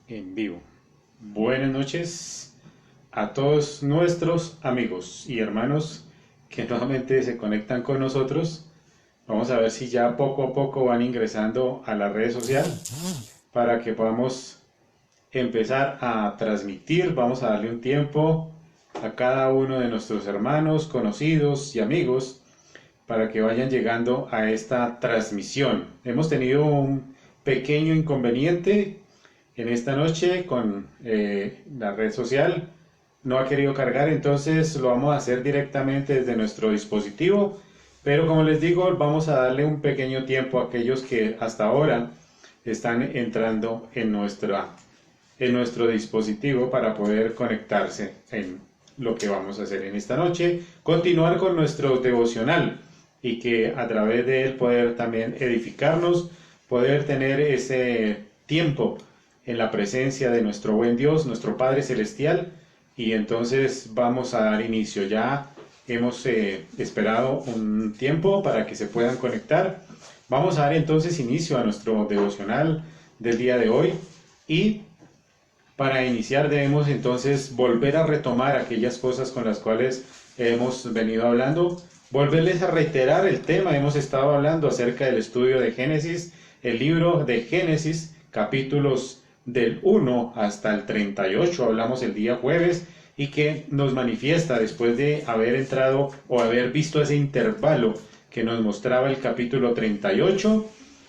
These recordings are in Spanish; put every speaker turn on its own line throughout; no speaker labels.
En vivo. Buenas noches a todos nuestros amigos y hermanos que nuevamente se conectan con nosotros. Vamos a ver si ya poco a poco van ingresando a la red social para que podamos empezar a transmitir. Vamos a darle un tiempo a cada uno de nuestros hermanos, conocidos y amigos para que vayan llegando a esta transmisión. Hemos tenido un pequeño inconveniente en esta noche con la red social. No ha querido cargar, entonces lo vamos a hacer directamente desde nuestro dispositivo. Pero como les digo, vamos a darle un pequeño tiempo a aquellos que hasta ahora están entrando en nuestro dispositivo para poder conectarse en lo que vamos a hacer en esta noche, continuar con nuestro devocional y que a través de él poder también edificarnos, poder tener ese tiempo en la presencia de nuestro buen Dios, nuestro Padre Celestial. Y entonces vamos a dar inicio. Ya hemos esperado un tiempo para que se puedan conectar. Vamos a dar entonces inicio a nuestro devocional del día de hoy. Y para iniciar debemos entonces volver a retomar aquellas cosas con las cuales hemos venido hablando. Volverles a reiterar el tema. Hemos estado hablando acerca del estudio de Génesis, el libro de Génesis, capítulos del 1 hasta el 38, hablamos el día jueves, y que nos manifiesta después de haber entrado o haber visto ese intervalo que nos mostraba el capítulo 38,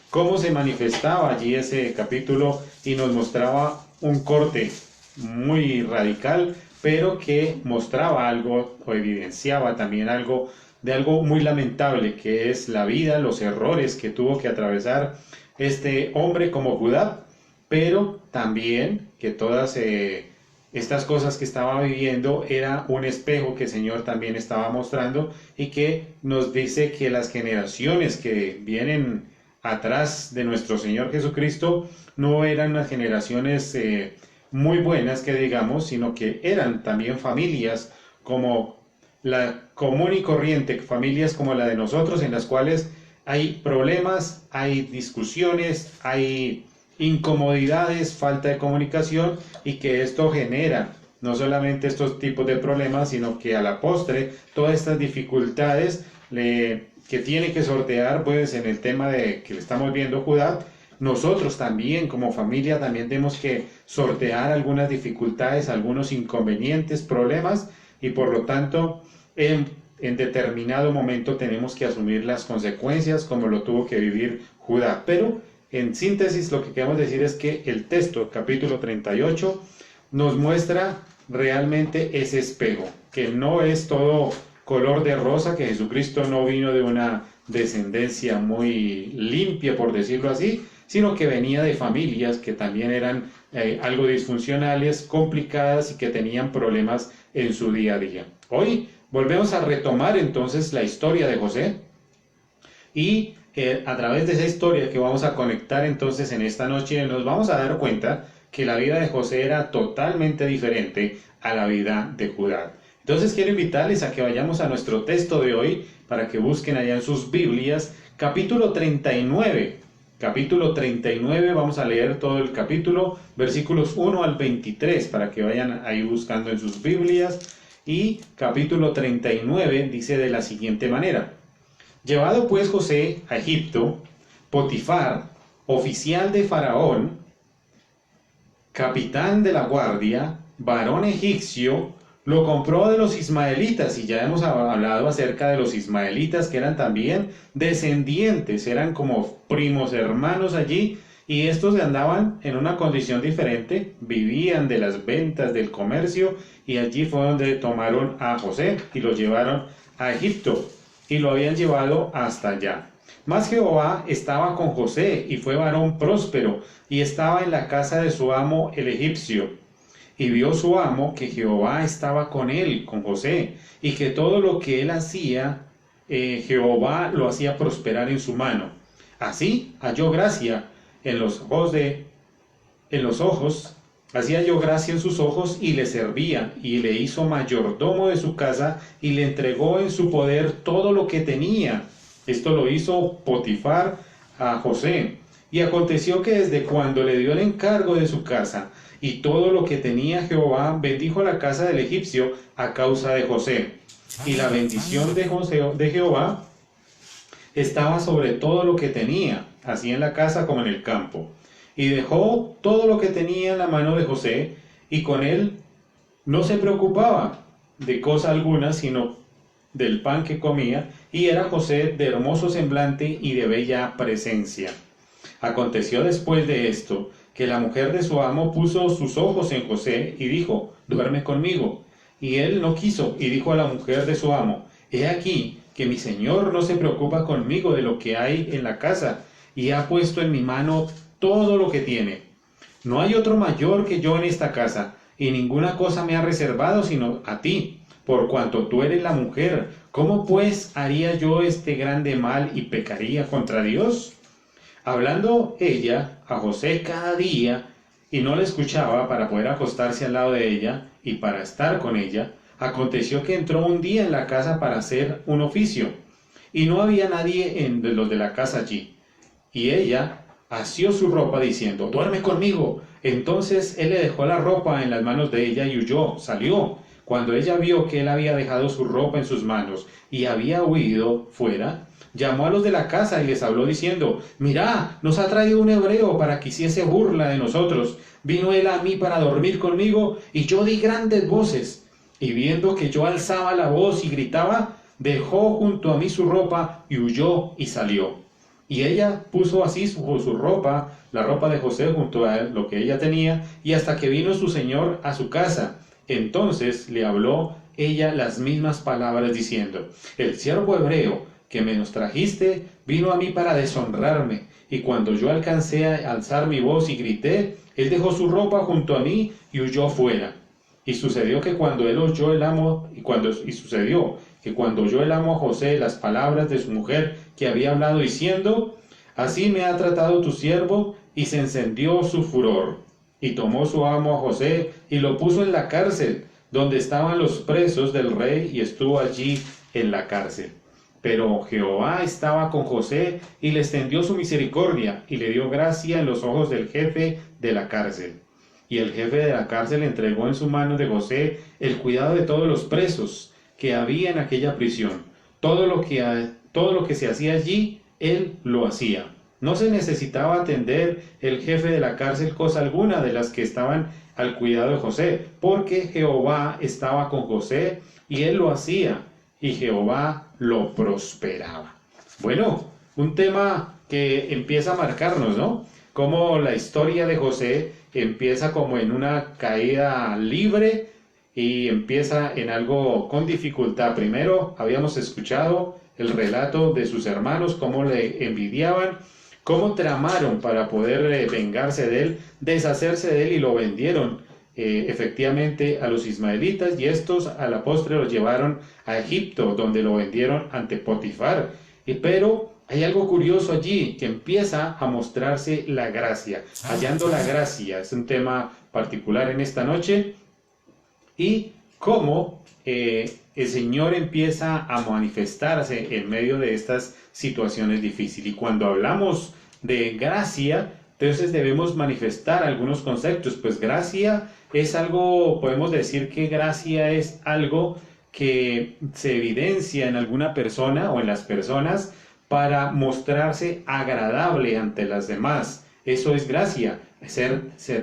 cómo se manifestaba allí ese capítulo y nos mostraba un corte muy radical, pero que mostraba algo o evidenciaba también algo de algo muy lamentable, que es la vida, los errores que tuvo que atravesar este hombre como Judá, pero también que todas estas cosas que estaba viviendo era un espejo que el Señor también estaba mostrando y que nos dice que las generaciones que vienen atrás de nuestro Señor Jesucristo no eran unas generaciones muy buenas que digamos, sino que eran también familias como la común y corriente, familias como la de nosotros, en las cuales hay problemas, hay discusiones, hay incomodidades, falta de comunicación, y que esto genera no solamente estos tipos de problemas, sino que a la postre todas estas dificultades que tiene que sortear, pues en el tema de que le estamos viendo Judá, nosotros también como familia también tenemos que sortear algunas dificultades, algunos inconvenientes, problemas, y por lo tanto en determinado momento tenemos que asumir las consecuencias como lo tuvo que vivir Judá. Pero en síntesis, lo que queremos decir es que el texto, capítulo 38, nos muestra realmente ese espejo, que no es todo color de rosa, que Jesucristo no vino de una descendencia muy limpia, por decirlo así, sino que venía de familias que también eran algo disfuncionales, complicadas y que tenían problemas en su día a día. Hoy volvemos a retomar entonces la historia de José y a través de esa historia que vamos a conectar entonces en esta noche nos vamos a dar cuenta que la vida de José era totalmente diferente a la vida de Judá. Entonces quiero invitarles a que vayamos a nuestro texto de hoy para que busquen allá en sus Biblias, capítulo 39. Capítulo 39, vamos a leer todo el capítulo, versículos 1 al 23, para que vayan ahí buscando en sus Biblias. Y capítulo 39 dice de la siguiente manera: Llevado pues José a Egipto, Potifar, oficial de Faraón, capitán de la guardia, varón egipcio, lo compró de los ismaelitas. Y ya hemos hablado acerca de los ismaelitas, que eran también descendientes, eran como primos hermanos allí, y estos andaban en una condición diferente, vivían de las ventas, del comercio, y allí fue donde tomaron a José y lo llevaron a Egipto, y lo habían llevado hasta allá. Mas Jehová estaba con José, y fue varón próspero, y estaba en la casa de su amo el egipcio. Y vio su amo que Jehová estaba con él, con José, y que todo lo que él hacía, Jehová lo hacía prosperar en su mano. Así halló gracia en los ojos, hacía yo gracia en sus ojos, y le servía, y le hizo mayordomo de su casa, y le entregó en su poder todo lo que tenía. Esto lo hizo Potifar a José. Y aconteció que desde cuando le dio el encargo de su casa y todo lo que tenía Jehová, bendijo la casa del egipcio a causa de José. Y la bendición de Jehová estaba sobre todo lo que tenía, así en la casa como en el campo. Y dejó todo lo que tenía en la mano de José, y con él no se preocupaba de cosa alguna, sino del pan que comía, y era José de hermoso semblante y de bella presencia. Aconteció después de esto, que la mujer de su amo puso sus ojos en José, y dijo, duerme conmigo. Y él no quiso, y dijo a la mujer de su amo, he aquí, que mi señor no se preocupa conmigo de lo que hay en la casa, y ha puesto en mi mano todo lo que tiene. No hay otro mayor que yo en esta casa, y ninguna cosa me ha reservado sino a ti, por cuanto tú eres la mujer. ¿Cómo pues haría yo este grande mal y pecaría contra Dios? Hablando ella a José cada día, y no le escuchaba para poder acostarse al lado de ella y para estar con ella, aconteció que entró un día en la casa para hacer un oficio, y no había nadie de los de la casa allí. Y ella asió su ropa diciendo, duerme conmigo. Entonces él le dejó la ropa en las manos de ella y huyó, salió. Cuando ella vio que él había dejado su ropa en sus manos y había huido fuera, llamó a los de la casa y les habló diciendo, mirad, nos ha traído un hebreo para que hiciese burla de nosotros. Vino él a mí para dormir conmigo, y yo di grandes voces. Y viendo que yo alzaba la voz y gritaba, dejó junto a mí su ropa y huyó y salió. Y ella puso así su ropa, la ropa de José, junto a lo que ella tenía, y hasta que vino su señor a su casa. Entonces le habló ella las mismas palabras diciendo, el siervo hebreo que me nos trajiste vino a mí para deshonrarme, y cuando yo alcancé a alzar mi voz y grité, él dejó su ropa junto a mí y huyó fuera. Y sucedió que cuando él oyó el amo, sucedió que cuando oyó el amo a José las palabras de su mujer que había hablado diciendo, así me ha tratado tu siervo, y se encendió su furor. Y tomó su amo a José y lo puso en la cárcel, donde estaban los presos del rey, y estuvo allí en la cárcel. Pero Jehová estaba con José y le extendió su misericordia y le dio gracia en los ojos del jefe de la cárcel. Y el jefe de la cárcel entregó en su mano de José el cuidado de todos los presos que había en aquella prisión. Todo lo que se hacía allí, él lo hacía. No se necesitaba atender el jefe de la cárcel cosa alguna de las que estaban al cuidado de José, porque Jehová estaba con José y él lo hacía, y Jehová lo prosperaba. Bueno, un tema que empieza a marcarnos, ¿no? Como la historia de José empieza como en una caída libre y empieza en algo con dificultad. Primero habíamos escuchado el relato de sus hermanos, cómo le envidiaban, cómo tramaron para poder vengarse de él, deshacerse de él, y lo vendieron efectivamente a los ismaelitas, y estos a la postre lo llevaron a Egipto, donde lo vendieron ante Potifar. Pero hay algo curioso allí, que empieza a mostrarse la gracia, hallando la gracia. Es un tema particular en esta noche, y cómo el Señor empieza a manifestarse en medio de estas situaciones difíciles. Y cuando hablamos de gracia, entonces debemos manifestar algunos conceptos. Pues gracia es algo, podemos decir que gracia es algo que se evidencia en alguna persona o en las personas para mostrarse agradable ante las demás. Eso es gracia,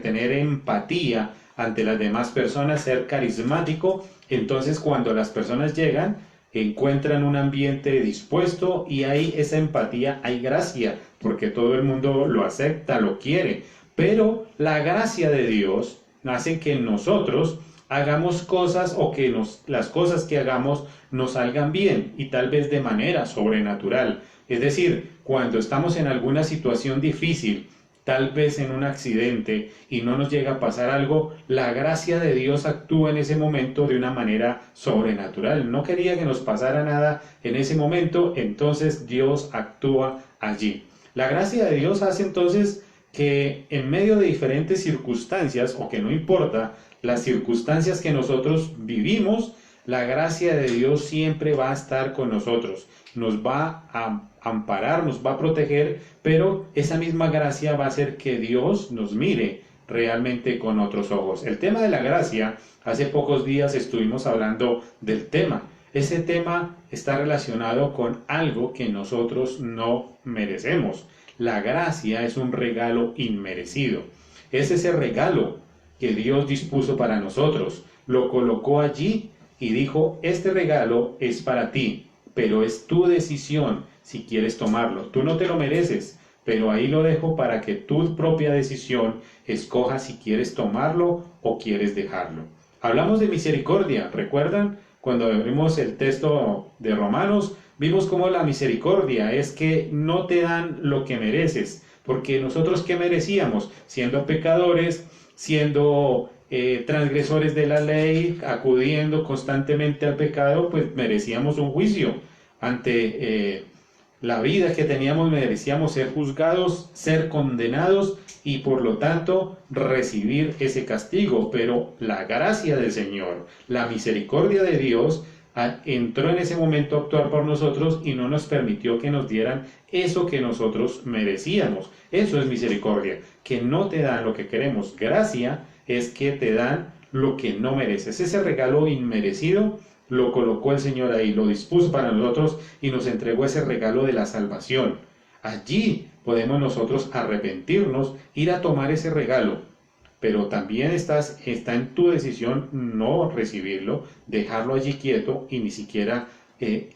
tener empatía ante las demás personas, ser carismático. Entonces cuando las personas llegan, encuentran un ambiente dispuesto y hay esa empatía, hay gracia, porque todo el mundo lo acepta, lo quiere. Pero la gracia de Dios hace que nosotros hagamos cosas, o que las cosas que hagamos nos salgan bien, y tal vez de manera sobrenatural. Es decir, cuando estamos en alguna situación difícil, tal vez en un accidente, y no nos llega a pasar algo, la gracia de Dios actúa en ese momento de una manera sobrenatural. No quería que nos pasara nada en ese momento, entonces Dios actúa allí. La gracia de Dios hace entonces que en medio de diferentes circunstancias, o que no importa las circunstancias que nosotros vivimos, la gracia de Dios siempre va a estar con nosotros. Nos va amparar, nos va a proteger, pero esa misma gracia va a hacer que Dios nos mire realmente con otros ojos. El tema de la gracia, hace pocos días estuvimos hablando del tema. Ese tema está relacionado con algo que nosotros no merecemos. La gracia es un regalo inmerecido. Es ese regalo que Dios dispuso para nosotros. Lo colocó allí y dijo, este regalo es para ti, pero es tu decisión si quieres tomarlo. Tú no te lo mereces, pero ahí lo dejo para que tu propia decisión escoja si quieres tomarlo o quieres dejarlo. Hablamos de misericordia, ¿recuerdan? Cuando vimos el texto de Romanos, vimos cómo la misericordia es que no te dan lo que mereces, porque nosotros ¿qué merecíamos? Siendo pecadores, siendo transgresores de la ley, acudiendo constantemente al pecado, pues merecíamos un juicio. Ante la vida que teníamos merecíamos ser juzgados, ser condenados y por lo tanto recibir ese castigo. Pero la gracia del Señor, la misericordia de Dios, entró en ese momento a actuar por nosotros y no nos permitió que nos dieran eso que nosotros merecíamos. Eso es misericordia, que no te dan lo que queremos. Gracia es que te dan lo que no mereces. Ese regalo inmerecido lo colocó el Señor ahí, lo dispuso para nosotros y nos entregó ese regalo de la salvación. Allí podemos nosotros arrepentirnos, ir a tomar ese regalo, pero también está en tu decisión no recibirlo, dejarlo allí quieto y ni siquiera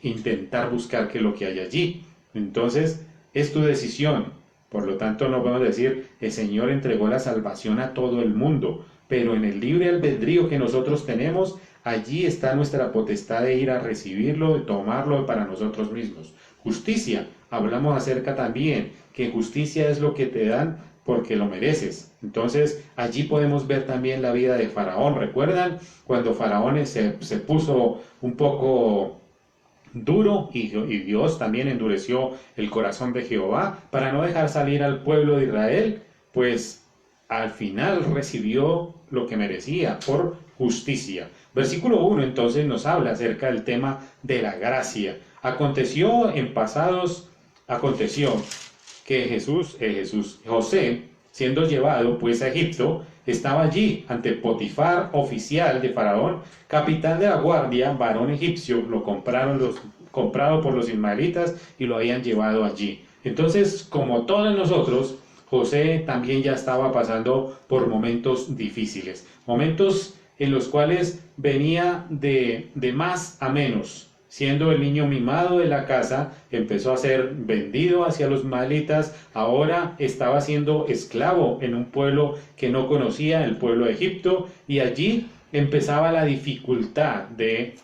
intentar buscar qué es lo que hay allí. Entonces, es tu decisión. Por lo tanto, no podemos decir, el Señor entregó la salvación a todo el mundo, pero en el libre albedrío que nosotros tenemos, allí está nuestra potestad de ir a recibirlo, de tomarlo para nosotros mismos. Justicia, hablamos acerca también, que justicia es lo que te dan porque lo mereces. Entonces, allí podemos ver también la vida de Faraón. ¿Recuerdan? Cuando Faraón se puso un poco duro y Dios también endureció el corazón de Jehová para no dejar salir al pueblo de Israel, pues al final recibió lo que merecía por justicia. Versículo 1 entonces nos habla acerca del tema de la gracia. Aconteció que José, siendo llevado pues a Egipto, estaba allí ante Potifar, oficial de Faraón, capitán de la guardia, varón egipcio, comprado por los ismaelitas y lo habían llevado allí. Entonces, como todos nosotros, José también ya estaba pasando por momentos difíciles, momentos en los cuales venía de más a menos. Siendo el niño mimado de la casa, empezó a ser vendido hacia los ismaelitas, ahora estaba siendo esclavo en un pueblo que no conocía, el pueblo de Egipto, y allí empezaba la dificultad de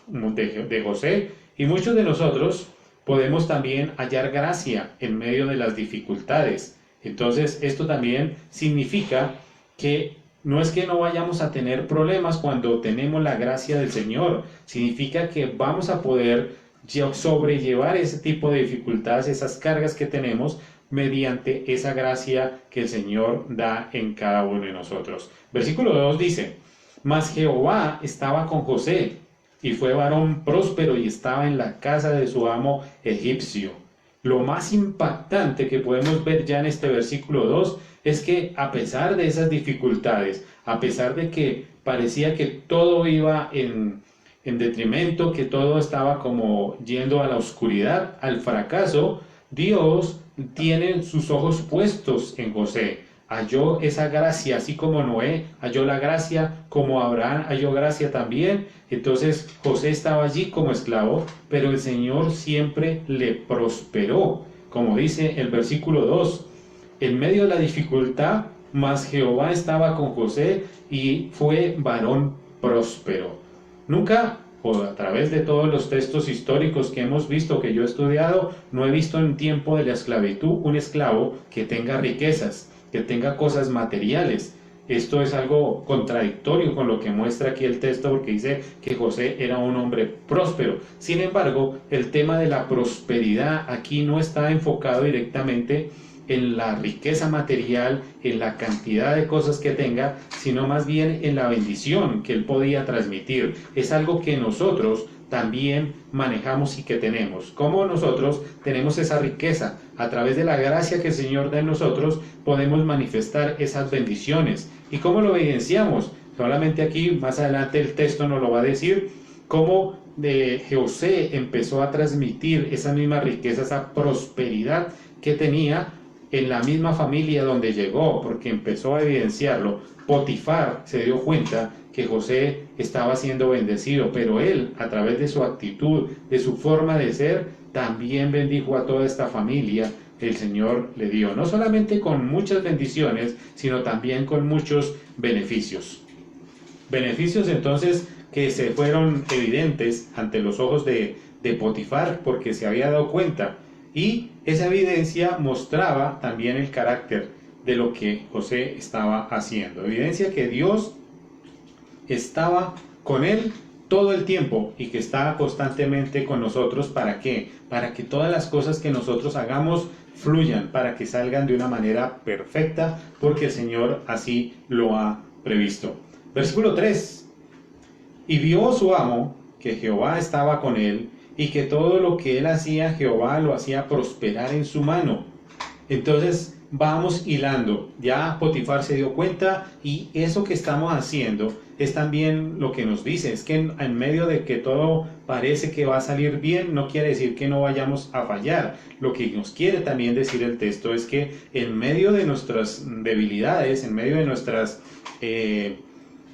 José, y muchos de nosotros podemos también hallar gracia en medio de las dificultades. Entonces, esto también significa que no es que no vayamos a tener problemas cuando tenemos la gracia del Señor, significa que vamos a poder sobrellevar ese tipo de dificultades, esas cargas que tenemos mediante esa gracia que el Señor da en cada uno de nosotros. Versículo 2 dice, mas Jehová estaba con José, y fue varón próspero y estaba en la casa de su amo egipcio. Lo más impactante que podemos ver ya en este versículo 2 es que a pesar de esas dificultades, a pesar de que parecía que todo iba en detrimento, que todo estaba como yendo a la oscuridad, al fracaso, Dios tiene sus ojos puestos en José. Halló esa gracia, así como Noé halló la gracia, como Abraham halló gracia también. Entonces José estaba allí como esclavo, pero el Señor siempre le prosperó. Como dice el versículo 2, en medio de la dificultad, mas Jehová estaba con José y fue varón próspero. Nunca, o a través de todos los textos históricos que hemos visto, que yo he estudiado, no he visto en tiempo de la esclavitud un esclavo que tenga riquezas, que tenga cosas materiales. Esto es algo contradictorio con lo que muestra aquí el texto, porque dice que José era un hombre próspero. Sin embargo, el tema de la prosperidad aquí no está enfocado directamente en la riqueza material, en la cantidad de cosas que tenga, sino más bien en la bendición que él podía transmitir. Es algo que nosotros también manejamos y que tenemos. Cómo nosotros tenemos esa riqueza. A través de la gracia que el Señor da en nosotros podemos manifestar esas bendiciones. ¿Y cómo lo evidenciamos? Solamente aquí, más adelante el texto nos lo va a decir, cómo José empezó a transmitir esa misma riqueza, esa prosperidad que tenía en la misma familia donde llegó, porque empezó a evidenciarlo. Potifar se dio cuenta que José estaba siendo bendecido, pero él, a través de su actitud, de su forma de ser, también bendijo a toda esta familia que el Señor le dio, no solamente con muchas bendiciones, sino también con muchos beneficios. Beneficios entonces que se fueron evidentes ante los ojos de Potifar, porque se había dado cuenta, y esa evidencia mostraba también el carácter de lo que José estaba haciendo. Evidencia que Dios estaba con él todo el tiempo y que está constantemente con nosotros. ¿Para qué? Para que todas las cosas que nosotros hagamos fluyan, para que salgan de una manera perfecta, porque el Señor así lo ha previsto. Versículo 3. Y vio su amo que Jehová estaba con él, y que todo lo que él hacía, Jehová lo hacía prosperar en su mano. Entonces vamos hilando. Ya Potifar se dio cuenta, y eso que estamos haciendo es también lo que nos dice. Es que en medio de que todo parece que va a salir bien, no quiere decir que no vayamos a fallar. Lo que nos quiere también decir el texto es que en medio de nuestras debilidades, en medio de nuestras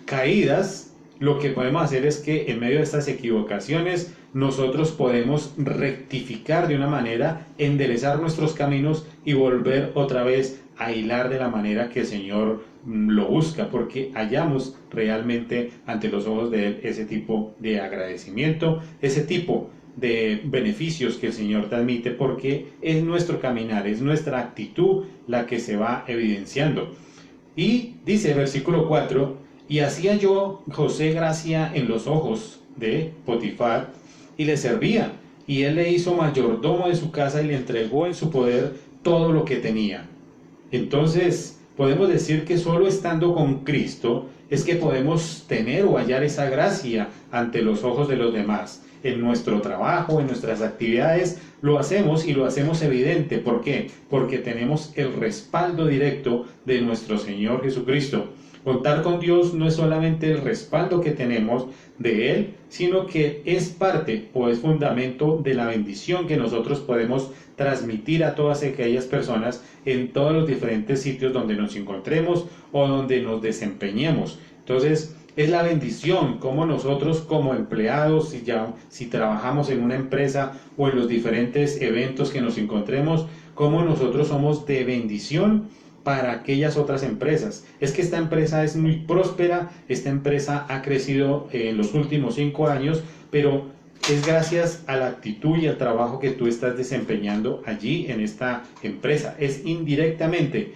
caídas, lo que podemos hacer es que en medio de estas equivocaciones nosotros podemos rectificar de una manera, enderezar nuestros caminos y volver otra vez a hilar de la manera que el Señor lo busca, porque hallamos realmente ante los ojos de Él ese tipo de agradecimiento, ese tipo de beneficios que el Señor transmite, porque es nuestro caminar, es nuestra actitud la que se va evidenciando. Y dice versículo 4, y hacía yo José gracia en los ojos de Potifar, y le servía, y él le hizo mayordomo de su casa y le entregó en su poder todo lo que tenía. Entonces podemos decir que solo estando con Cristo es que podemos tener o hallar esa gracia ante los ojos de los demás. En nuestro trabajo, en nuestras actividades, lo hacemos y lo hacemos evidente. ¿Por qué? Porque tenemos el respaldo directo de nuestro Señor Jesucristo. Contar con Dios no es solamente el respaldo que tenemos de Él, sino que es parte o es fundamento de la bendición que nosotros podemos transmitir a todas aquellas personas en todos los diferentes sitios donde nos encontremos o donde nos desempeñemos. Entonces, es la bendición como nosotros como empleados, si trabajamos en una empresa o en los diferentes eventos que nos encontremos, como nosotros somos de bendición para aquellas otras empresas. Es que esta empresa es muy próspera, esta empresa ha crecido en los últimos 5 años, pero es gracias a la actitud y al trabajo que tú estás desempeñando allí en esta empresa. Es indirectamente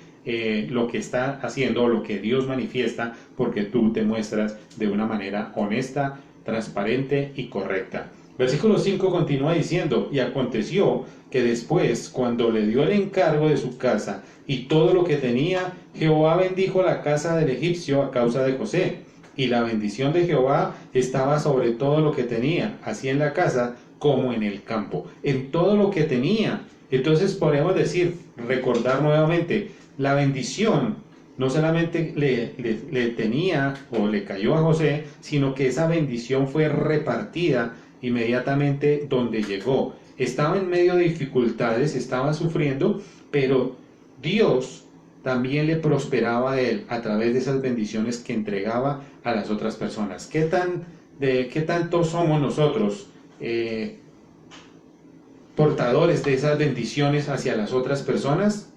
lo que está haciendo, lo que Dios manifiesta, porque tú te muestras de una manera honesta, transparente y correcta. Versículo 5 continúa diciendo, y aconteció que después, cuando le dio el encargo de su casa y todo lo que tenía, Jehová bendijo la casa del egipcio a causa de José, y la bendición de Jehová estaba sobre todo lo que tenía, así en la casa como en el campo, en todo lo que tenía. Entonces podemos decir, recordar nuevamente, la bendición no solamente le tenía o le cayó a José, sino que esa bendición fue repartida inmediatamente donde llegó. Estaba en medio de dificultades, estaba sufriendo, pero Dios también le prosperaba a él a través de esas bendiciones que entregaba a las otras personas. ¿Qué tanto somos nosotros portadores de esas bendiciones hacia las otras personas?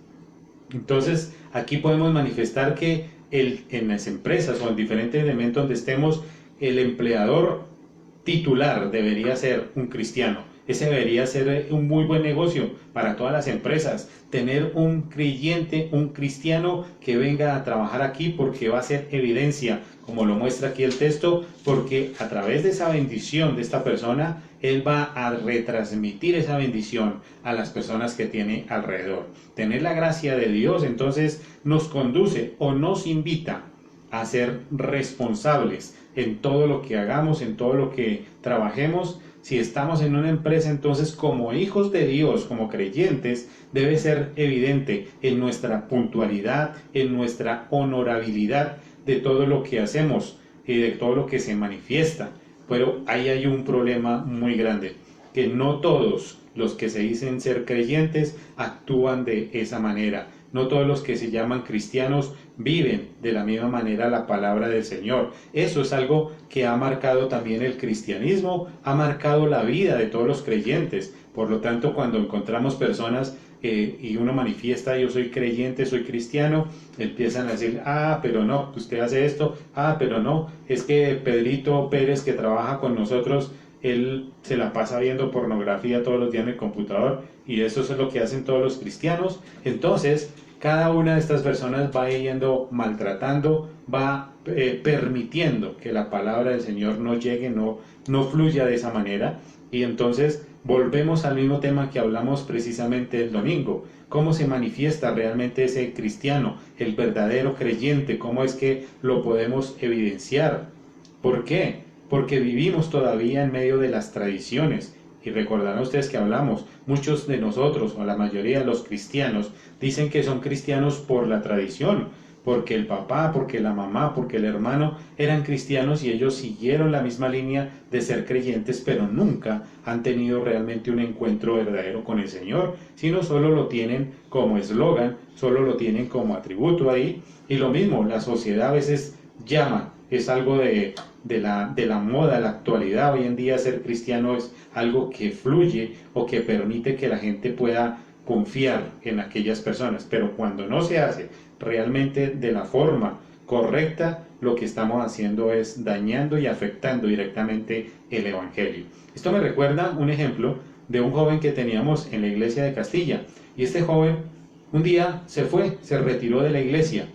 Entonces, aquí podemos manifestar que en las empresas o en diferentes elementos donde estemos, el empleador titular debería ser un cristiano. Ese debería ser un muy buen negocio para todas las empresas. Tener un creyente, un cristiano que venga a trabajar aquí, porque va a ser evidencia, como lo muestra aquí el texto, porque a través de esa bendición de esta persona, él va a retransmitir esa bendición a las personas que tiene alrededor. Tener la gracia de Dios entonces nos conduce o nos invita a ser responsables en todo lo que hagamos, en todo lo que trabajemos, Si estamos en una empresa, entonces como hijos de Dios, como creyentes, debe ser evidente en nuestra puntualidad, en nuestra honorabilidad de todo lo que hacemos y de todo lo que se manifiesta. Pero ahí hay un problema muy grande, que no todos los que se dicen ser creyentes actúan de esa manera. No todos los que se llaman cristianos viven de la misma manera la palabra del Señor. Eso es algo que ha marcado también el cristianismo, ha marcado la vida de todos los creyentes. Por lo tanto, cuando encontramos personas y uno manifiesta, yo soy creyente, soy cristiano, empiezan a decir, pero no, usted hace esto, pero no, es que Pedrito Pérez, que trabaja con nosotros, él se la pasa viendo pornografía todos los días en el computador, y eso es lo que hacen todos los cristianos. Entonces, cada una de estas personas va yendo maltratando, va permitiendo que la palabra del Señor no llegue, no fluya de esa manera. Y entonces volvemos al mismo tema que hablamos precisamente el domingo. ¿Cómo se manifiesta realmente ese cristiano, el verdadero creyente? ¿Cómo es que lo podemos evidenciar? ¿Por qué? Porque vivimos todavía en medio de las tradiciones. Y recordarán ustedes que hablamos, muchos de nosotros, o la mayoría de los cristianos, dicen que son cristianos por la tradición, porque el papá, porque la mamá, porque el hermano eran cristianos y ellos siguieron la misma línea de ser creyentes, pero nunca han tenido realmente un encuentro verdadero con el Señor, sino solo lo tienen como eslogan, solo lo tienen como atributo ahí. Y lo mismo, la sociedad a veces llama, es algo de la moda, la actualidad. Hoy en día ser cristiano es algo que fluye o que permite que la gente pueda confiar en aquellas personas, pero cuando no se hace realmente de la forma correcta, lo que estamos haciendo es dañando y afectando directamente el Evangelio. Esto me recuerda un ejemplo de un joven que teníamos en la iglesia de Castilla, y este joven un día se retiró de la iglesia.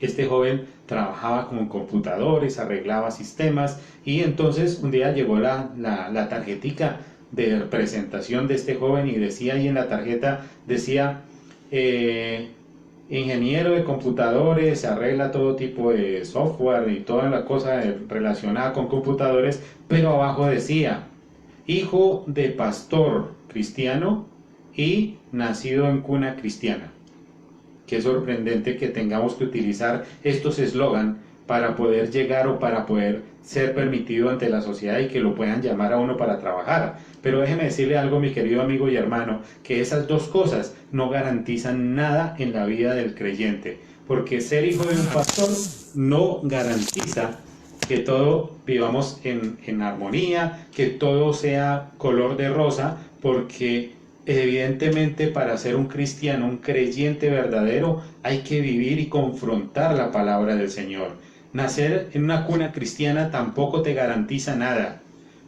Este joven trabajaba con computadores, arreglaba sistemas, y entonces un día llegó la tarjetica de presentación de este joven y decía ahí en la tarjeta, decía, ingeniero de computadores, arregla todo tipo de software y toda la cosa relacionada con computadores, pero abajo decía, hijo de pastor cristiano y nacido en cuna cristiana. Qué sorprendente que tengamos que utilizar estos eslogan para poder llegar o para poder ser permitido ante la sociedad y que lo puedan llamar a uno para trabajar. Pero déjeme decirle algo, mi querido amigo y hermano, que esas dos cosas no garantizan nada en la vida del creyente, porque ser hijo de un pastor no garantiza que todo vivamos en armonía, que todo sea color de rosa, porque evidentemente para ser un cristiano, un creyente verdadero, hay que vivir y confrontar la palabra del Señor. Nacer en una cuna cristiana tampoco te garantiza nada,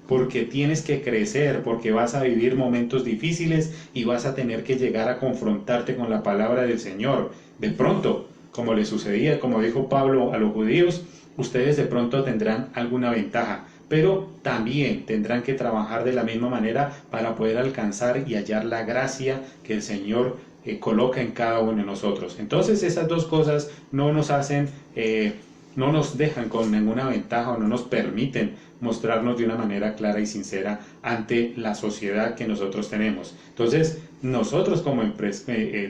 porque tienes que crecer, porque vas a vivir momentos difíciles y vas a tener que llegar a confrontarte con la palabra del Señor. De pronto, como le sucedía, como dijo Pablo a los judíos, ustedes de pronto tendrán alguna ventaja, pero también tendrán que trabajar de la misma manera para poder alcanzar y hallar la gracia que el Señor coloca en cada uno de nosotros. Entonces esas dos cosas no nos hacen, no nos dejan con ninguna ventaja o no nos permiten mostrarnos de una manera clara y sincera ante la sociedad que nosotros tenemos. Entonces nosotros como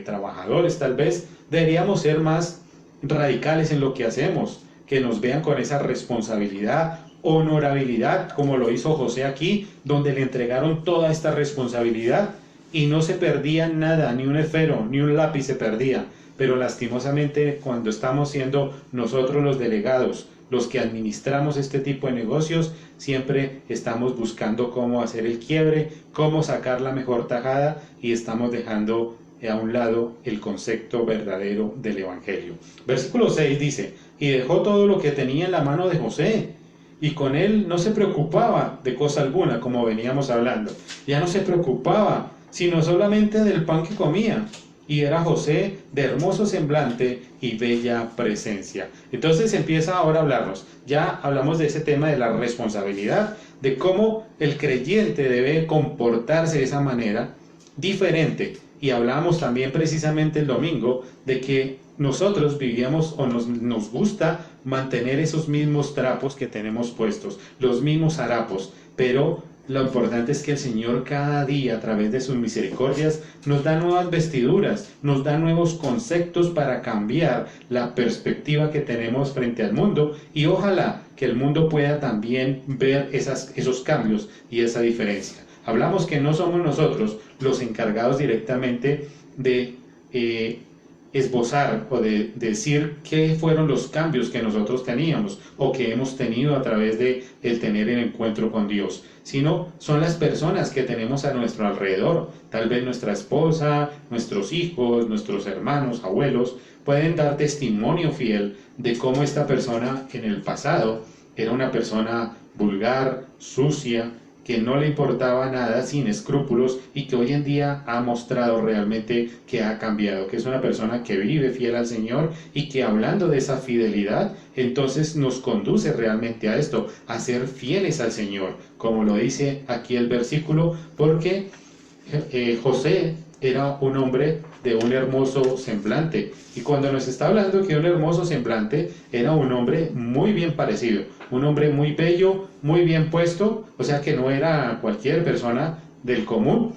trabajadores tal vez deberíamos ser más radicales en lo que hacemos, que nos vean con esa responsabilidad, honorabilidad, como lo hizo José aquí, donde le entregaron toda esta responsabilidad y no se perdía nada, ni un esfero, ni un lápiz se perdía. Pero lastimosamente, cuando estamos siendo nosotros los delegados, los que administramos este tipo de negocios, siempre estamos buscando cómo hacer el quiebre, cómo sacar la mejor tajada, y estamos dejando a un lado el concepto verdadero del Evangelio. Versículo 6 dice, y dejó todo lo que tenía en la mano de José, y con él no se preocupaba de cosa alguna, como veníamos hablando. Ya no se preocupaba, sino solamente del pan que comía. Y era José de hermoso semblante y bella presencia. Entonces empieza ahora a hablarnos. Ya hablamos de ese tema de la responsabilidad, de cómo el creyente debe comportarse de esa manera diferente. Y hablamos también precisamente el domingo de que nosotros vivíamos o nos gusta mantener esos mismos trapos que tenemos puestos, los mismos harapos, pero Lo importante es que el Señor cada día, a través de sus misericordias, nos da nuevas vestiduras, nos da nuevos conceptos para cambiar la perspectiva que tenemos frente al mundo, y ojalá que el mundo pueda también ver esos cambios y esa diferencia. Hablamos que no somos nosotros los encargados directamente de esbozar o de decir qué fueron los cambios que nosotros teníamos o que hemos tenido a través de el tener el encuentro con Dios, sino son las personas que tenemos a nuestro alrededor. Tal vez nuestra esposa, nuestros hijos, nuestros hermanos, abuelos, pueden dar testimonio fiel de cómo esta persona en el pasado era una persona vulgar, sucia, que no le importaba nada, sin escrúpulos, y que hoy en día ha mostrado realmente que ha cambiado, que es una persona que vive fiel al Señor, y que hablando de esa fidelidad, entonces nos conduce realmente a esto, a ser fieles al Señor, como lo dice aquí el versículo, porque José era un hombre de un hermoso semblante, y cuando nos está hablando que un hermoso semblante, era un hombre muy bien parecido, un hombre muy bello, muy bien puesto, o sea que no era cualquier persona del común,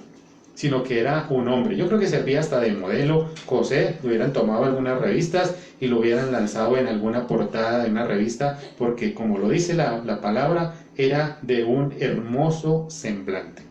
sino que era un hombre. Yo creo que servía hasta de modelo. José, lo hubieran tomado algunas revistas y lo hubieran lanzado en alguna portada de una revista, porque como lo dice la palabra, era de un hermoso semblante.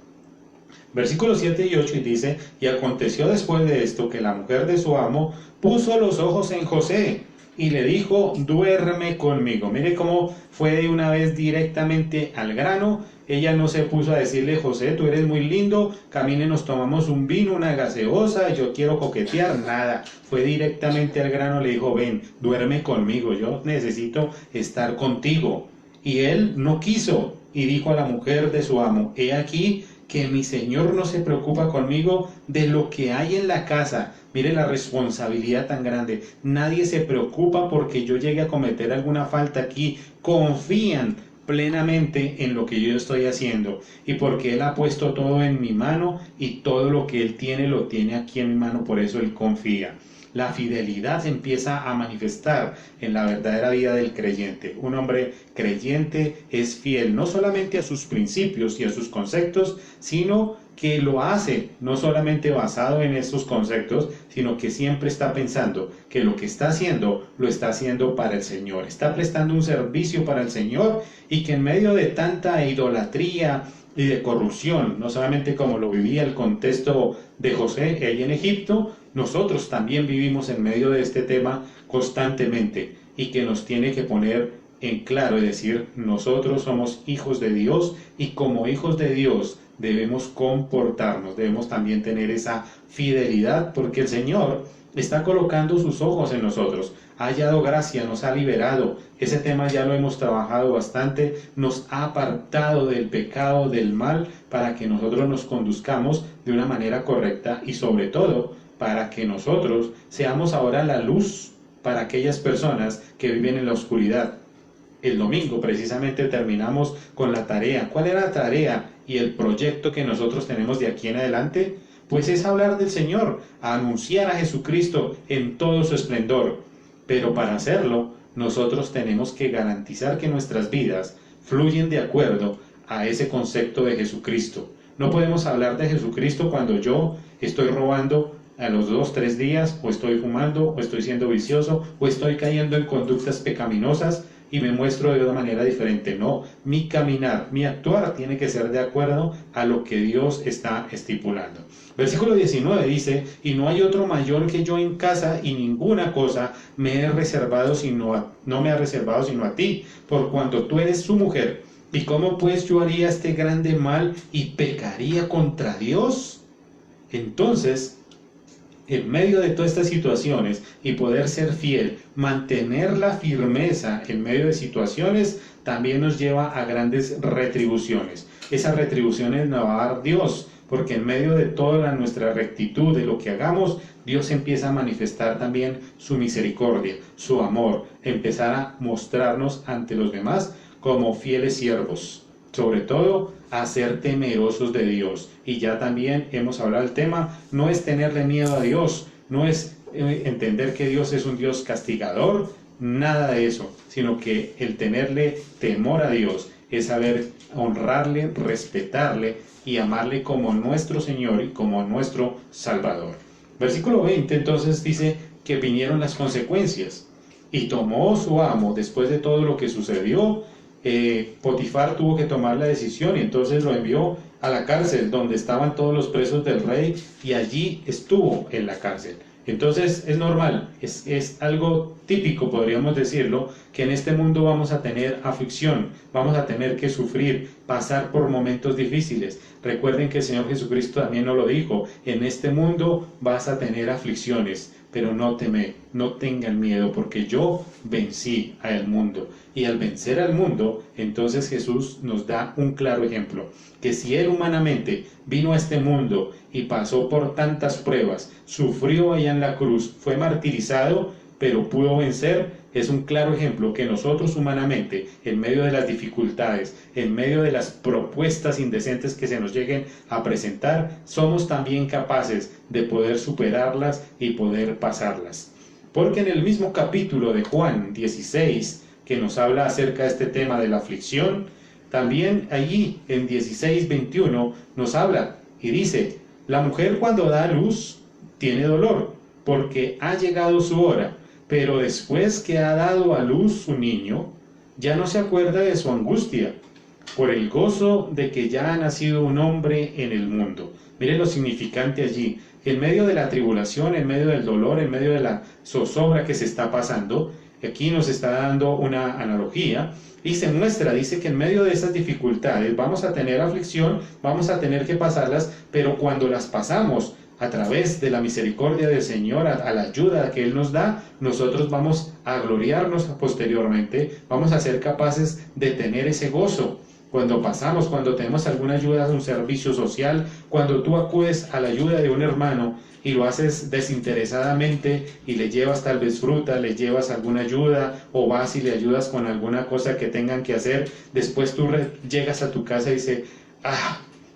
Versículos 7 y 8 y dice: y aconteció después de esto que la mujer de su amo puso los ojos en José y le dijo: duerme conmigo. Mire cómo fue de una vez directamente al grano. Ella no se puso a decirle: José, tú eres muy lindo, camine, nos tomamos un vino, una gaseosa, yo quiero coquetear. Nada, fue directamente al grano. Le dijo: ven, duerme conmigo, yo necesito estar contigo. Y él no quiso, y dijo a la mujer de su amo: he aquí que mi señor no se preocupa conmigo de lo que hay en la casa. Mire la responsabilidad tan grande. Nadie se preocupa porque yo llegue a cometer alguna falta aquí. Confían plenamente en lo que yo estoy haciendo, y porque Él ha puesto todo en mi mano, y todo lo que Él tiene lo tiene aquí en mi mano, por eso Él confía. La fidelidad se empieza a manifestar en la verdadera vida del creyente. Un hombre creyente es fiel no solamente a sus principios y a sus conceptos, sino que lo hace no solamente basado en estos conceptos, sino que siempre está pensando que lo que está haciendo lo está haciendo para el Señor, está prestando un servicio para el Señor, y que en medio de tanta idolatría y de corrupción, no solamente como lo vivía el contexto de José ahí en Egipto, nosotros también vivimos en medio de este tema constantemente, y que nos tiene que poner en claro y decir: nosotros somos hijos de Dios, y como hijos de Dios debemos comportarnos, debemos también tener esa fidelidad, porque el Señor está colocando sus ojos en nosotros, ha hallado gracia, nos ha liberado. Ese tema ya lo hemos trabajado bastante, nos ha apartado del pecado, del mal, para que nosotros nos conduzcamos de una manera correcta, y sobre todo para que nosotros seamos ahora la luz para aquellas personas que viven en la oscuridad. El domingo precisamente terminamos con la tarea. ¿Cuál era la tarea y el proyecto que nosotros tenemos de aquí en adelante? Pues es hablar del Señor, anunciar a Jesucristo en todo su esplendor. Pero para hacerlo, nosotros tenemos que garantizar que nuestras vidas fluyen de acuerdo a ese concepto de Jesucristo. No podemos hablar de Jesucristo cuando yo estoy robando a los 2, 3 días, o estoy fumando, o estoy siendo vicioso, o estoy cayendo en conductas pecaminosas, y me muestro de una manera diferente. No, mi caminar, mi actuar tiene que ser de acuerdo a lo que Dios está estipulando. Versículo 19 dice: y no hay otro mayor que yo en casa, y ninguna cosa me he reservado no me ha reservado sino a ti, por cuanto tú eres su mujer. ¿Y cómo pues yo haría este grande mal y pecaría contra Dios? Entonces, en medio de todas estas situaciones, y poder ser fiel, mantener la firmeza en medio de situaciones, también nos lleva a grandes retribuciones. Esas retribuciones nos va a dar Dios, porque en medio de toda nuestra rectitud, de lo que hagamos, Dios empieza a manifestar también su misericordia, su amor, empezar a mostrarnos ante los demás como fieles siervos. Sobre todo, a ser temerosos de Dios. Y ya también hemos hablado del tema: no es tenerle miedo a Dios, no es entender que Dios es un Dios castigador, nada de eso, sino que el tenerle temor a Dios, es saber honrarle, respetarle y amarle como nuestro Señor y como nuestro Salvador. Versículo 20 entonces dice que vinieron las consecuencias. Y tomó su amo, después de todo lo que sucedió, Potifar tuvo que tomar la decisión y entonces lo envió a la cárcel donde estaban todos los presos del rey y allí estuvo en la cárcel. Entonces es normal, es algo típico, podríamos decirlo, que en este mundo vamos a tener aflicción, vamos a tener que sufrir, pasar por momentos difíciles. Recuerden que el Señor Jesucristo también nos lo dijo, en este mundo vas a tener aflicciones, pero no tengan miedo, porque yo vencí al mundo. Y al vencer al mundo, entonces Jesús nos da un claro ejemplo, que si Él humanamente vino a este mundo y pasó por tantas pruebas, sufrió allá en la cruz, fue martirizado, pero pudo vencer, es un claro ejemplo que nosotros humanamente, en medio de las dificultades, en medio de las propuestas indecentes que se nos lleguen a presentar, somos también capaces de poder superarlas y poder pasarlas. Porque en el mismo capítulo de Juan 16, que nos habla acerca de este tema de la aflicción, también allí en 16:21 nos habla y dice, la mujer cuando da a luz tiene dolor, porque ha llegado su hora, pero después que ha dado a luz su niño, ya no se acuerda de su angustia, por el gozo de que ya ha nacido un hombre en el mundo. Miren lo significante allí, en medio de la tribulación, en medio del dolor, en medio de la zozobra que se está pasando, aquí nos está dando una analogía y se muestra, dice que en medio de esas dificultades vamos a tener aflicción, vamos a tener que pasarlas, pero cuando las pasamos a través de la misericordia del Señor, a la ayuda que Él nos da, nosotros vamos a gloriarnos posteriormente, vamos a ser capaces de tener ese gozo. Cuando pasamos, cuando tenemos alguna ayuda, un servicio social, cuando tú acudes a la ayuda de un hermano y lo haces desinteresadamente y le llevas tal vez fruta, le llevas alguna ayuda o vas y le ayudas con alguna cosa que tengan que hacer, después tú llegas a tu casa y dices,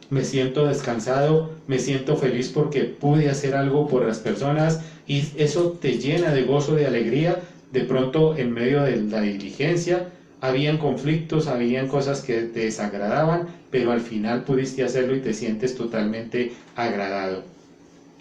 me siento descansado, me siento feliz porque pude hacer algo por las personas y eso te llena de gozo, de alegría. De pronto en medio de la diligencia habían conflictos, habían cosas que te desagradaban, pero al final pudiste hacerlo y te sientes totalmente agradado.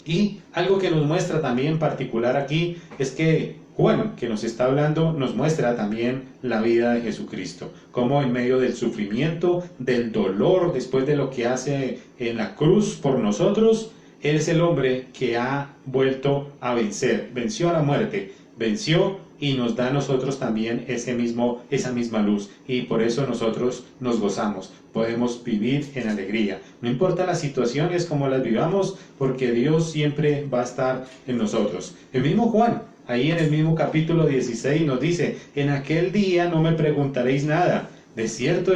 Y algo que nos muestra también en particular aquí es que Juan, que nos está hablando, nos muestra también la vida de Jesucristo, cómo en medio del sufrimiento, del dolor, después de lo que hace en la cruz por nosotros, Él es el hombre que ha vuelto a vencer, venció a la muerte, venció y nos da a nosotros también esa misma luz, y por eso nosotros nos gozamos, podemos vivir en alegría. No importa las situaciones como las vivamos, porque Dios siempre va a estar en nosotros. El mismo Juan, ahí en el mismo capítulo 16 nos dice, en aquel día no me preguntaréis nada. De cierto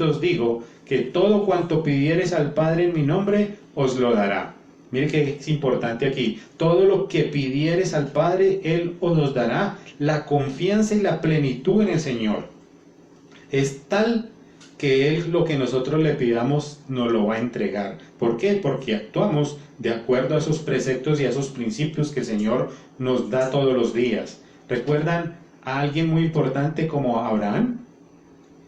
os digo, que todo cuanto pidiereis al Padre en mi nombre, os lo dará. Mire que es importante aquí, todo lo que pidieres al Padre, Él os los dará. La confianza y la plenitud en el Señor es tal que Él lo que nosotros le pidamos nos lo va a entregar. ¿Por qué? Porque actuamos de acuerdo a esos preceptos y a esos principios que el Señor nos da todos los días. ¿Recuerdan a alguien muy importante como Abraham?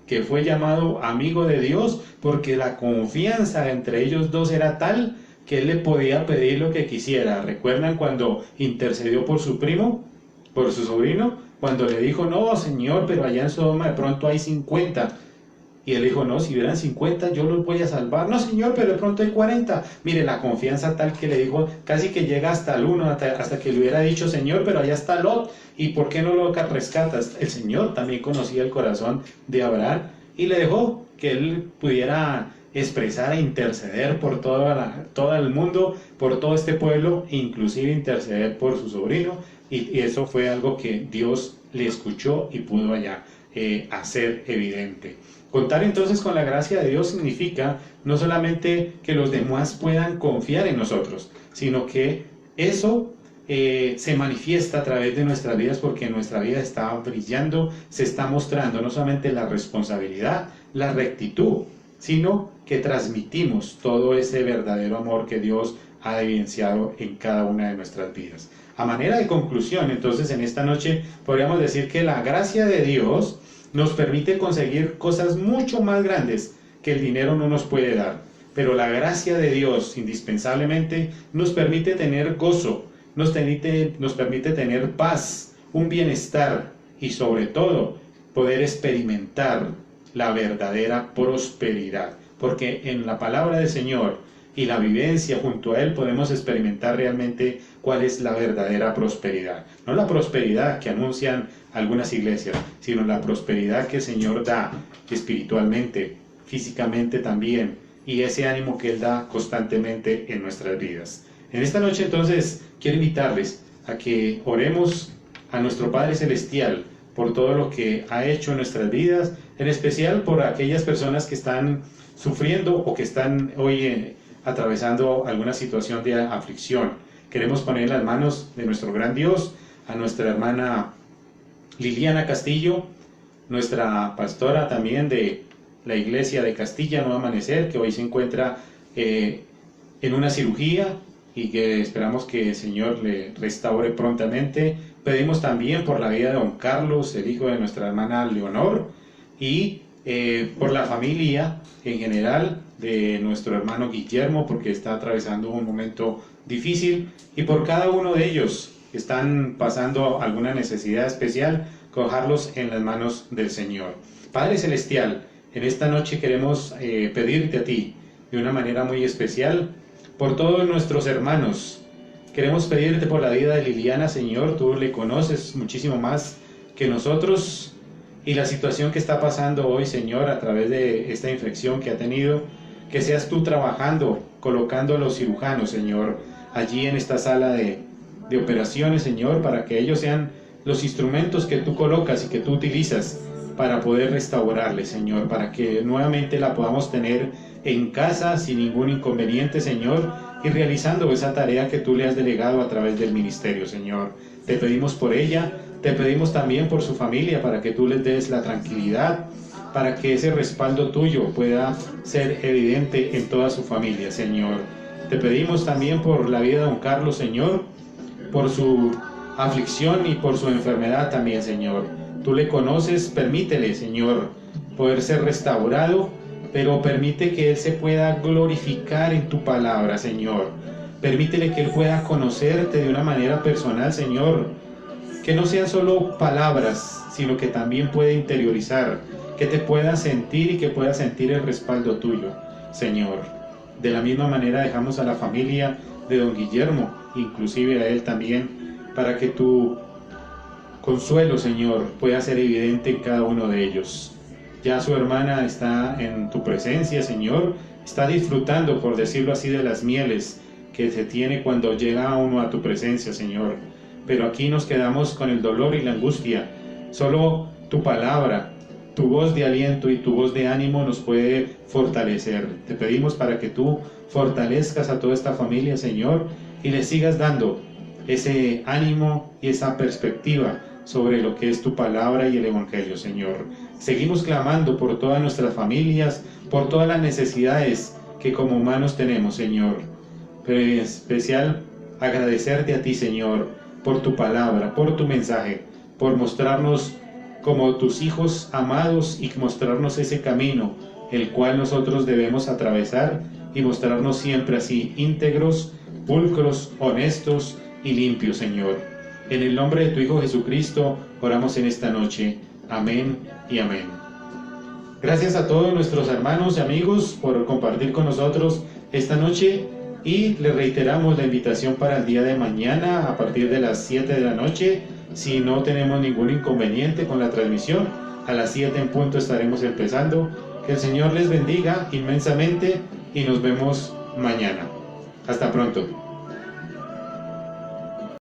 Que fue llamado amigo de Dios porque la confianza entre ellos dos era tal que él le podía pedir lo que quisiera. ¿Recuerdan cuando intercedió por su primo, por su sobrino? Cuando le dijo, no, Señor, pero allá en Sodoma de pronto hay 50. Y él dijo, no, si hubieran 50 yo los voy a salvar. No, Señor, pero de pronto hay 40. Mire, la confianza tal que le dijo, casi que llega hasta el 1, hasta que le hubiera dicho, Señor, pero allá está Lot. ¿Y por qué no lo rescatas? El Señor también conocía el corazón de Abraham y le dejó que él pudiera expresar e interceder por todo el mundo, por todo este pueblo, e inclusive interceder por su sobrino, y eso fue algo que Dios le escuchó y pudo allá hacer evidente. Contar entonces con la gracia de Dios significa no solamente que los demás puedan confiar en nosotros, sino que eso se manifiesta a través de nuestras vidas, porque nuestra vida está brillando, se está mostrando no solamente la responsabilidad, la rectitud, sino que transmitimos todo ese verdadero amor que Dios ha evidenciado en cada una de nuestras vidas. A manera de conclusión, entonces, en esta noche podríamos decir que la gracia de Dios nos permite conseguir cosas mucho más grandes que el dinero no nos puede dar. Pero la gracia de Dios indispensablemente nos permite tener gozo, nos permite tener paz, un bienestar y sobre todo poder experimentar la verdadera prosperidad. Porque en la palabra del Señor y la vivencia junto a Él podemos experimentar realmente cuál es la verdadera prosperidad. No la prosperidad que anuncian algunas iglesias, sino la prosperidad que el Señor da espiritualmente, físicamente también, y ese ánimo que Él da constantemente en nuestras vidas. En esta noche entonces quiero invitarles a que oremos a nuestro Padre Celestial por todo lo que ha hecho en nuestras vidas, en especial por aquellas personas que están sufriendo o que están hoy atravesando alguna situación de aflicción. Queremos poner en las manos de nuestro gran Dios a nuestra hermana Liliana Castillo, nuestra pastora también de la iglesia de Castilla Nuevo Amanecer, que hoy se encuentra en una cirugía y que esperamos que el Señor le restaure prontamente. Pedimos también por la vida de don Carlos, el hijo de nuestra hermana Leonor, y por la familia en general de nuestro hermano Guillermo, porque está atravesando un momento difícil, y por cada uno de ellos que están pasando alguna necesidad especial, cojarlos en las manos del Señor. Padre Celestial, en esta noche queremos pedirte a ti de una manera muy especial por todos nuestros hermanos. Queremos pedirte por la vida de Liliana, Señor. Tú le conoces muchísimo más que nosotros y la situación que está pasando hoy, Señor, a través de esta infección que ha tenido. Que seas tú trabajando, colocando a los cirujanos, Señor, allí en esta sala de operaciones, Señor, para que ellos sean los instrumentos que tú colocas y que tú utilizas para poder restaurarle, Señor, para que nuevamente la podamos tener en casa sin ningún inconveniente, Señor, y realizando esa tarea que tú le has delegado a través del ministerio, Señor. Te pedimos por ella, te pedimos también por su familia, para que tú les des la tranquilidad, para que ese respaldo tuyo pueda ser evidente en toda su familia, Señor. Te pedimos también por la vida de don Carlos, Señor, por su aflicción y por su enfermedad también, Señor. Tú le conoces, permítele, Señor, poder ser restaurado, pero permite que Él se pueda glorificar en tu palabra, Señor. Permítele que Él pueda conocerte de una manera personal, Señor. Que no sean solo palabras, sino que también pueda interiorizar, que te pueda sentir y que pueda sentir el respaldo tuyo, Señor. De la misma manera dejamos a la familia de don Guillermo, inclusive a él también, para que tu consuelo, Señor, pueda ser evidente en cada uno de ellos. Ya su hermana está en tu presencia, Señor, está disfrutando, por decirlo así, de las mieles que se tiene cuando llega uno a tu presencia, Señor. Pero aquí nos quedamos con el dolor y la angustia. Solo tu palabra, tu voz de aliento y tu voz de ánimo nos puede fortalecer. Te pedimos para que tú fortalezcas a toda esta familia, Señor, y le sigas dando ese ánimo y esa perspectiva sobre lo que es tu palabra y el Evangelio, Señor. Seguimos clamando por todas nuestras familias, por todas las necesidades que como humanos tenemos, Señor. Pero en especial agradecerte a ti, Señor, por tu palabra, por tu mensaje, por mostrarnos como tus hijos amados y mostrarnos ese camino, el cual nosotros debemos atravesar y mostrarnos siempre así, íntegros, pulcros, honestos y limpios, Señor. En el nombre de tu Hijo Jesucristo, oramos en esta noche. Amén y amén. Gracias a todos nuestros hermanos y amigos por compartir con nosotros esta noche y les reiteramos la invitación para el día de mañana a partir de las 7 de la noche. Si no tenemos ningún inconveniente con la transmisión, a las 7 en punto estaremos empezando. Que el Señor les bendiga inmensamente y nos vemos mañana. Hasta pronto.